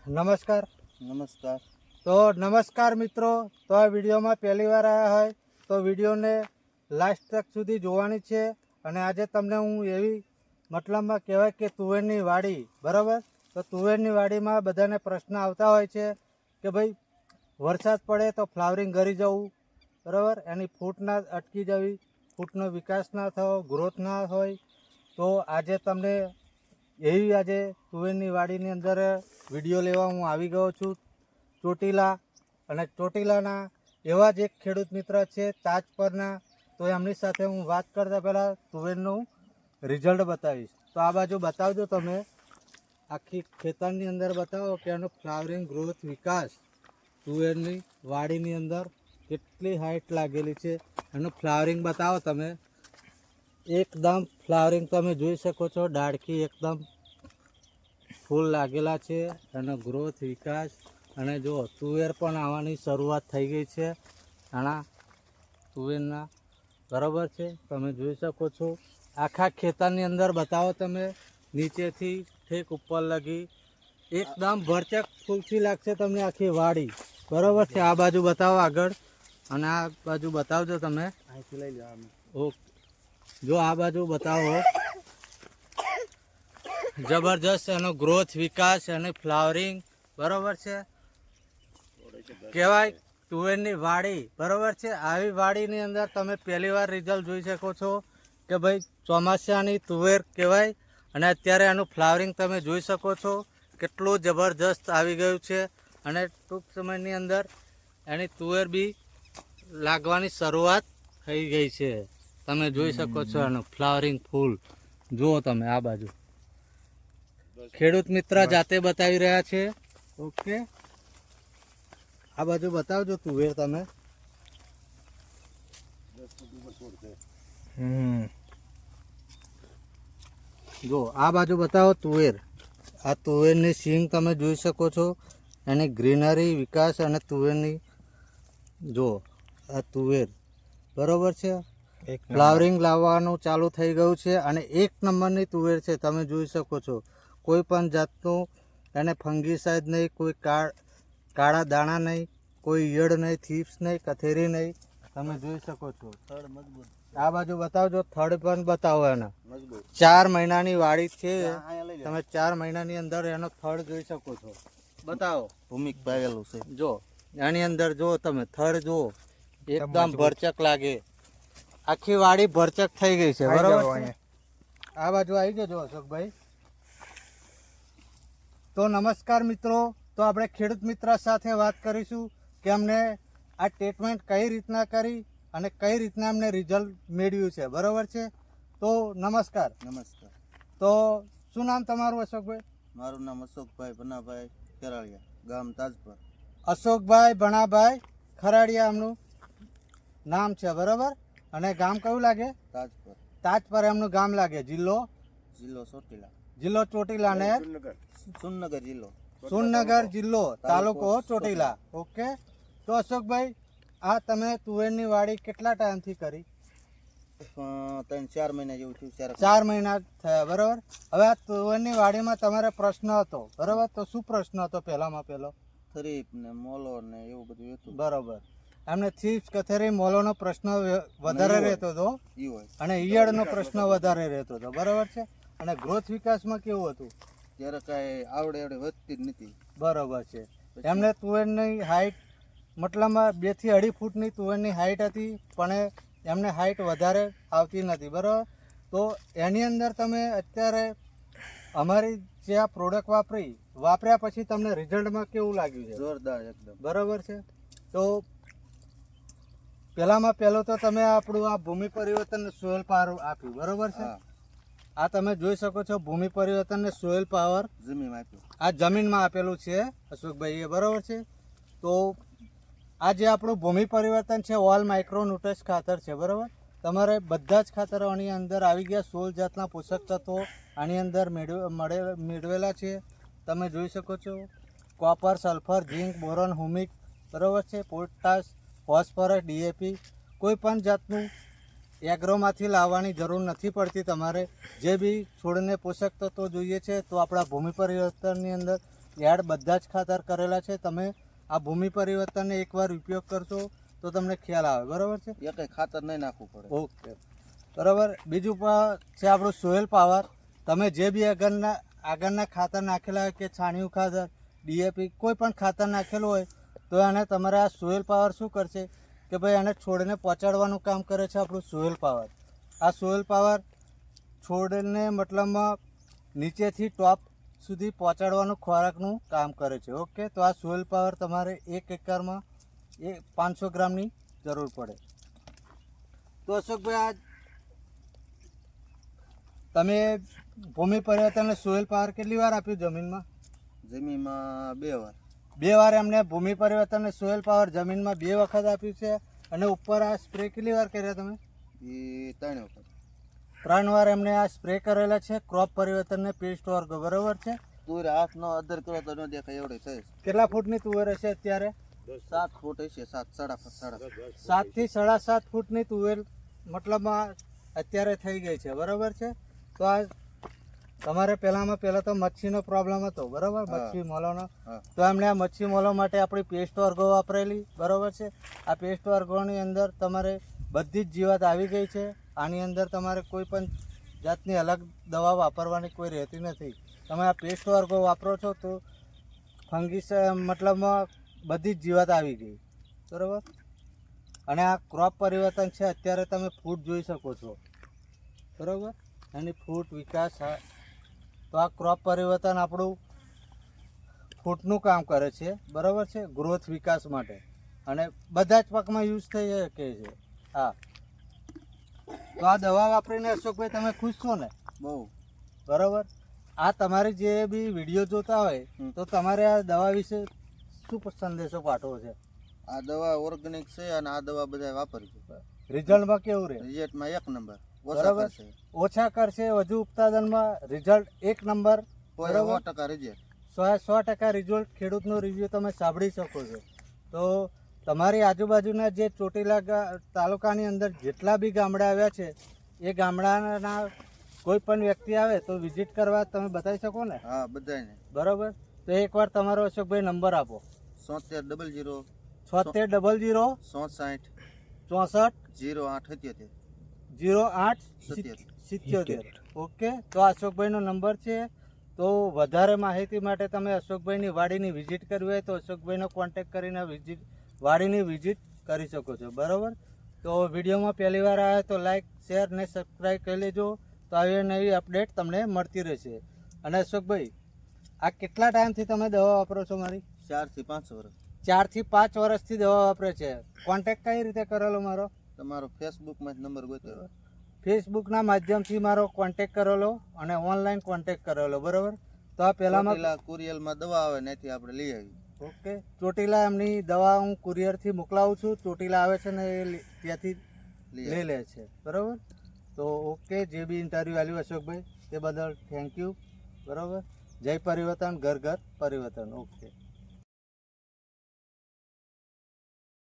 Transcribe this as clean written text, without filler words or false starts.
નમસ્કાર. નમસ્કાર. તો નમસ્કાર મિત્રો. તો આ વિડીયોમાં પહેલી વાર આવ્યા હોય તો વિડીયોને લાસ્ટ તક સુધી જોવાની છે. અને આજે તમને હું એવી મતલબમાં કહેવાય કે તુવેરની વાડી, બરાબર? તો તુવેરની વાડીમાં બધાને પ્રશ્ન આવતા હોય છે કે ભાઈ વરસાદ પડે તો ફ્લાવરિંગ ગળી જવું, બરાબર? એની ફૂટ ના અટકી જવી, ફૂટનો વિકાસ ના થવો, ગ્રોથ ના હોય. તો આજે તમને આજે તુવેરની વાડીની અંદર વિડીયો લેવા હું આવી ગયો છું ચોટીલા. અને ચોટીલાના એવા જ એક ખેડૂત મિત્ર છે તાજ પરના. તો એમની સાથે હું વાત કરતા પહેલાં તુવેરનું રિઝલ્ટ બતાવીશ. તો આ બાજુ બતાવજો, તમે આખી ખેતરની અંદર બતાવો કે એનો ફ્લાવરિંગ ગ્રોથ વિકાસ તુવેરની વાડીની અંદર કેટલી હાઇટ લાગેલી છે. એનું ફ્લાવરિંગ બતાવો તમે. એકદમ ફ્લાવરિંગ તમે જોઈ શકો છો, ડાળખી એકદમ ફૂલ લાગેલા છે. એનો ગ્રોથ વિકાસ અને જો તુવેર પણ આવવાની શરૂઆત થઈ ગઈ છે આના તુવેરના, બરાબર છે? તમે જોઈ શકો છો. આખા ખેતરની અંદર બતાવો તમે, નીચેથી ઠેક ઉપર લગી એકદમ ભરચક ફૂલથી લાગશે તમને આખી વાડી, બરાબર છે? આ બાજુ બતાવો આગળ, અને આ બાજુ બતાવજો તમે. અહીંથી લઈ લો. ઓકે, જો આ બાજુ બતાવો. જબરજસ્ત એનો ગ્રોથ વિકાસ અને ફ્લાવરિંગ, બરાબર છે? કહેવાય તુવેરની વાડી, બરાબર છે? આવી વાડીની અંદર તમે પહેલી વાર રિઝલ્ટ જોઈ શકો છો કે ભાઈ ચોમાસાની તુવેર કહેવાય. અને અત્યારે એનું ફ્લાવરિંગ તમે જોઈ શકો છો કેટલું જબરજસ્ત આવી ગયું છે. અને ટૂંક સમયની અંદર એની તુવેર બી લાગવાની શરૂઆત થઈ ગઈ છે. તમે જોઈ શકો છો એનું ફ્લાવરિંગ ફૂલ. જુઓ તમે આ બાજુ, ખેડૂત મિત્ર જાતે બતાવી રહ્યા છે. ઓકે, આ બાજુ બતાવજો તુવેર તમે. જો આ બાજુ બતાવો તુવેર. આ તુવેરની સિંગ તમે જોઈ શકો છો, એની ગ્રીનરી વિકાસ અને તુવેરની જો આ તુવેર, બરોબર છે? ફ્લાવરિંગ લાવવાનું ચાલુ થઈ ગયું છે અને એક નંબરની તુવેર છે. તમે જોઈ શકો છો, કોઈ પણ જાતનું એને ફંગીસાઇડ નહીં, કોઈ કાળા દાણા નહીં, કોઈ ઈયળ નહીં, થીપ્સ નહીં, કથેરી નહીં. તમે જોઈ શકો છો. આ બાજુ બતાવજો, થડ પણ બતાવો. એના 4 મહિનાની વાડી છે. તમે 4 મહિનાની અંદર એનો થડ જોઈ શકો છો. બતાવો. ભૂમિક પાયેલું છે. જો એની અંદર જો તમે થડ જુઓ, એકદમ ભરચક લાગે. આખી વાડી ભરચક થઈ ગઈ છે, બરાબર છે? આ બાજુ આવી જજો અશોકભાઈ. તો નમસ્કાર મિત્રો. તો આપણે ખેડૂત મિત્ર સાથે વાત કરીશું કે અમને આ ટ્રીટમેન્ટ કઈ રીતના કરી અને કઈ રીતના અમને રિઝલ્ટ મેળવ્યું છે, બરાબર છે? તો નમસ્કાર. નમસ્કાર. તો શું નામ તમારું અશોકભાઈ? મારું નામ અશોકભાઈ ભનાભાઈ ખેરાળિયા, ગામ તાજપર. અશોકભાઈ ભણાભાઈ ખરાડિયા એમનું નામ છે, બરાબર? અને ગામ કયું લાગે? તાજપર. તાજપર એમનું ગામ લાગે. જિલ્લો ચોટીલા. જિલ્લો ચોટીલા ને સુરનગર જિલ્લો. સુરનગર જિલ્લો, તાલુકો ચોટીલા. ઓકે. તો અશોકભાઈ, આ તમે તુવેરની વાડી કેટલા ટાઈમથી કરી? 3-4 મહિના જેવું થયું. 4 મહિના થયા, બરાબર? હવે આ તુવેરની વાડીમાં તમારે પ્રશ્ન હતો, બરાબર? તો શું પ્રશ્ન હતો? પહેલામાં પહેલો થરીપ ને મોલો ને એવું બધું હતું, બરાબર. એમને થીપ્સ, કથેરી, મોલોનો પ્રશ્ન વધારે રહેતો હતો ઈ અને ઈયળનો પ્રશ્ન વધારે રહેતો હતો, બરાબર છે? અને ગ્રોથ વિકાસમાં કેવું હતું? ત્યારે કાંઈ આવડે વધતી જ નથી, બરાબર છે. એમને તુવેરની હાઈટ મતલબમાં 2 થી 2.5 ફૂટની તુવેરની હાઈટ હતી, પણ એમને હાઈટ વધારે આવતી નથી, બરાબર? તો એની અંદર તમે અત્યારે અમારી જે આ પ્રોડક્ટ વાપર્યા પછી તમને રિઝલ્ટમાં કેવું લાગ્યું છે? જોરદાર એકદમ, બરાબર છે. તો પહેલામાં પહેલું તો તમે આપણું આ ભૂમિ પરિવર્તન સોઇલ પાવર આપ્યું, બરાબર છે? આ તમે જોઈ શકો છો, ભૂમિ પરિવર્તન ને સોઇલ પાવર જમીનમાં આપ્યું. આ જમીનમાં આપેલું છે અશોકભાઈ, એ બરાબર છે? તો આ જે આપણું ભૂમિ પરિવર્તન છે, ઓલ માઇક્રો ન્યુટ્રન્સ ખાતર છે, બરાબર? તમારે બધા જ ખાતરો આની અંદર આવી ગયા. 16 જાતના પોષક તત્વો આની અંદર મેળવેલા છે. તમે જોઈ શકો છો, કોપર, સલ્ફર, ઝીંક, બોરોન, હુમિક, બરાબર છે? Potash, phosphorus, DAP. કોઈ પણ જાતનું એગ્રોમાંથી લાવવાની જરૂર નથી પડતી. તમારે જે બી છોડને પોષક તત્વો જોઈએ છે તો આપણા ભૂમિ પરિવર્તનની અંદર એડ બધા જ ખાતર કરેલા છે. તમે આ ભૂમિ પરિવર્તનને એકવાર ઉપયોગ કરશો તો તમને ખ્યાલ આવે. બરાબર છે. એ કંઈ ખાતર નહીં નાખવું પડે. ઓકે બરાબર. બીજું છે આપણું સોઇલ પાવર. તમે જે બી આગળના ખાતર નાખેલા હોય કે છાણિયું ખાતર, ડીએપી, કોઈ પણ ખાતર નાખેલું હોય તો એને તમારે આ સોઇલ પાવર શું કરશે કે ભાઈ એને છોડને પહોંચાડવાનું કામ કરે છે આપણું સોઇલ પાવર. આ સોઇલ પાવર છોડને મતલબમાં નીચેથી ટોપ સુધી પહોંચાડવાનું ખોરાકનું કામ કરે છે. ઓકે, તો આ સોઇલ પાવર તમારે 1 એકરમાં 500 ગ્રામની જરૂર પડે. તો અશોકભાઈ, આ તમે ભૂમિ પરિવર્તન સોઇલ પાવર કેટલી વાર આપ્યું જમીનમાં? જમીનમાં 2 વાર. 2 વાર એમને ભૂમિ પરિવર્તન સોઇલ પાવર જમીનમાં 2 વખત આપ્યું છે. અને ઉપર આ સ્પ્રે કેટલી વાર કર્યા તમે? એ 3 વખત. 3 વાર એમને આ સ્પ્રે કરેલા છે ક્રોપ પરિવર્તનને પેસ્ટ વર્ગો. બરોબર છે. તુવેર હાથનો અદર કરો તો ન દેખાય એવડે છે. કેટલા ફૂટની તુવેર હશે અત્યારે? 7 ફૂટ હશે. 7 થી 7.5 ફૂટની તુવેર મતલબમાં અત્યારે થઈ ગઈ છે. બરોબર છે. તો આ તમારે પહેલાં તો મચ્છીનો પ્રોબ્લેમ હતો. બરોબર, મચ્છી મોલોનો. તો એમણે આ મચ્છી મોલો માટે આપણી પેસ્ટ વર્ગો વાપરેલી. બરોબર છે. આ પેસ્ટ વર્ગોની અંદર તમારે બધી જ જીવાત આવી ગઈ છે. આની અંદર તમારે કોઈ પણ જાતની અલગ દવા વાપરવાની કોઈ રહેતી નથી. તમે આ પેસ્ટ વર્ગો વાપરો છો તો ફંગીસ મતલબમાં બધી જ જીવાત આવી ગઈ. બરાબર. અને આ ક્રોપ પરિવર્તન છે. અત્યારે તમે ફૂટ જોઈ શકો છો. બરાબર, એની ફૂટ વિકાસ. તો આ ક્રોપ પરિવર્તન આપણું ફૂટનું કામ કરે છે. બરાબર છે, ગ્રોથ વિકાસ માટે. અને બધા જ પાકમાં યુઝ થઈ શકે છે. હા, તો આ દવા વાપરીને અશોકભાઈ તમે ખુશ છો ને? બહુ. બરાબર. આ તમારી જે બી વિડીયો જોતા હોય તો તમારે આ દવા વિશે શું સંદેશો પાઠવો છે? આ દવા ઓર્ગેનિક છે અને આ દવા બધા વાપરી છે. રિઝલ્ટમાં કેવું રહે? રિઝલ્ટમાં 1 નંબર. બરાબર, ઓછા કરશે, વધુ ઉત્પાદનમાં રિઝલ્ટ 1 નંબર. 100% રિઝલ્ટ. 100% રિઝલ્ટ. ખેડૂતનો રિવ્યુ તમે સાંભળી શકો છો. તો તમારી આજુબાજુના જે ચોટીલા તાલુકાની અંદર જેટલા બી ગામડા આવ્યા છે એ ગામડાના કોઈ પણ વ્યક્તિ આવે તો વિઝિટ કરવા તમે બતાવી શકો ને? હા, બધાને. બરાબર. તો એકવાર તમારો અશોકભાઈ નંબર આપો. 7600 7600 67 64 08 08 ઓકે, તો આ અશોકભાઈનો નંબર છે. તો વધારે માહિતી માટે તમે અશોકભાઈની વાડીની વિઝિટ કરવી હોય તો અશોકભાઈનો કોન્ટેક્ટ કરીને વાડીની વિઝિટ કરી શકો છો. બરાબર. તો વિડીયોમાં પહેલી વાર આવ્યા તો લાઈક, શેર ને સબસ્ક્રાઈબ કરી લેજો. તો આવી નવી અપડેટ તમને મળતી રહેશે. અને અશોકભાઈ, આ કેટલા ટાઈમથી તમે દવા વાપરો છો મારી? 4 થી 5 વર્ષ. 4 થી 5 વર્ષથી દવા વાપરે છે. કોન્ટેક્ટ કઈ રીતે કરેલો મારો? તમારો ફેસબુકમાં જ નંબર ગોત્યો. ફેસબુકના માધ્યમથી મારો કોન્ટેક્ટ કરેલો અને ઓનલાઈન કોન્ટેક્ટ કરેલો. બરાબર. તો આ પહેલામાં કુરિયરમાં દવા આવે ત્યાંથી આપણે લઈ આવી. ઓકે, ચોટીલા એમની દવા હું કુરિયરથી મોકલાવું છું. ચોટીલા આવે છે ને એ ત્યાંથી લઈ લે છે. બરાબર. તો ઓકે, જે બી ઇન્ટરવ્યૂ આલ્યું અશોકભાઈ તે બદલ થેન્ક યુ. બરાબર. જય પરિવર્તન, ઘર ઘર પરિવર્તન. ઓકે.